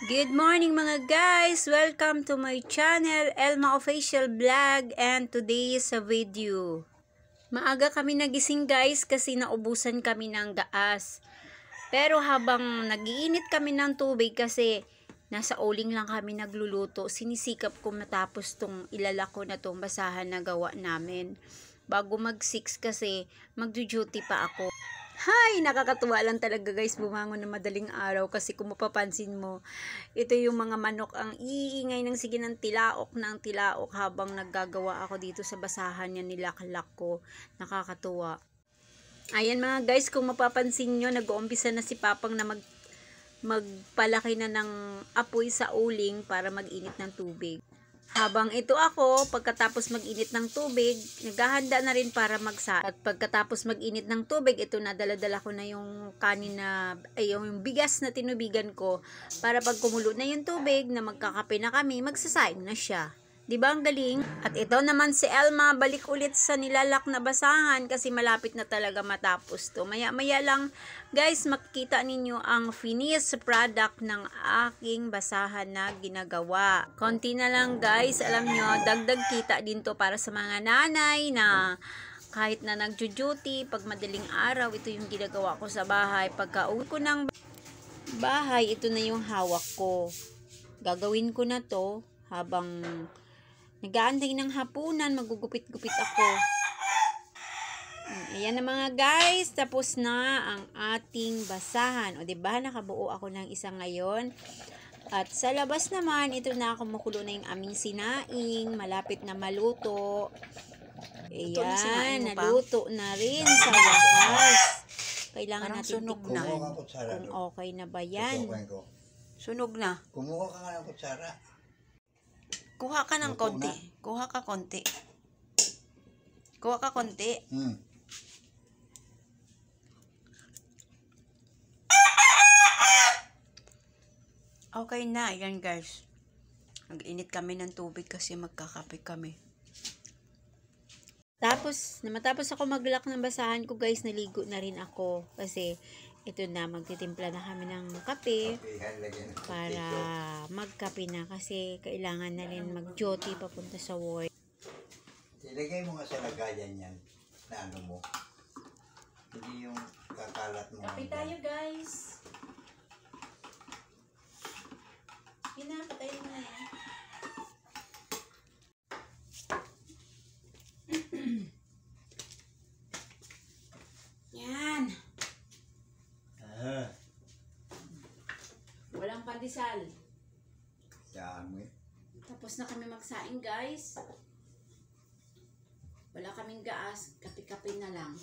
Good morning mga guys! Welcome to my channel, Elma Official Vlog, and today's video. Maaga kami nagising guys kasi naubusan kami ng gaas. Pero habang nagiinit kami ng tubig kasi nasa uling lang kami nagluluto, sinisikap ko matapos tong ilalako na tong basahan na gawa namin. Bago mag 6 kasi magdu-duty pa ako. Hay, nakakatuwa lang talaga guys bumangon na madaling araw kasi kung mapapansin mo, ito yung mga manok ang iingay ng sige ng tilaok habang naggagawa ako dito sa basahan niya nilaklak ko. Nakakatuwa. Ayan mga guys, kung mapapansin nyo, nag-uumpisa na si Papang na magpalaki na ng apoy sa uling para mag-init ng tubig. Habang ito ako, pagkatapos mag-init ng tubig, naghahanda na rin para magsaing. At pagkatapos mag-init ng tubig, ito na dala-dala ko na yung kanin na, yung bigas na tinubigan ko para pag kumulo na yung tubig na magkakape na kami, magsasaing na siya. Diba ang galing? At ito naman si Elma, balik ulit sa nilalak na basahan kasi malapit na talaga matapos to. Maya-maya lang guys, makikita ninyo ang finished product ng aking basahan na ginagawa. Konti na lang guys, alam nyo, dagdag kita din to para sa mga nanay na kahit na nagjo-duty, pag madaling araw, ito yung ginagawa ko sa bahay. Pagka uwi ko ng bahay, ito na yung hawak ko. Gagawin ko na to habang nag-aantay ng hapunan, magugupit-gupit ako. Ayan na mga guys, tapos na ang ating basahan. O diba, nakabuo ako ng isa ngayon. At sa labas naman, ito na kumukulo na yung aming sinaing, malapit na maluto. Ayan, naluto na rin sa wakas. Kailangan natin tikman kung okay na ba yan. Sunog na. Kumuha ka nga ng kutsara. Kuha ka ng konti. Kuha ka konti. Kuha ka konti. Okay na. Ayan guys. Nag-init kami ng tubig kasi magkakape kami. Matapos ako maglak ng basahan ko guys, naligo na rin ako. Kasi ito na, magtitimpla na kami ng kape para magkape na kasi kailangan na rin mag-duty papunta sa work. Ilagay mo nga sa lagayan yan na ano mo. Hindi yung kakalat mo. Kape tayo guys. Yun na, patayin mo na yan. Yan. Walang pandesal. Dami. Tapos na kami magsaing guys. Wala kaming gaas. Kape-kape na lang.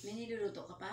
May niluluto ka pa?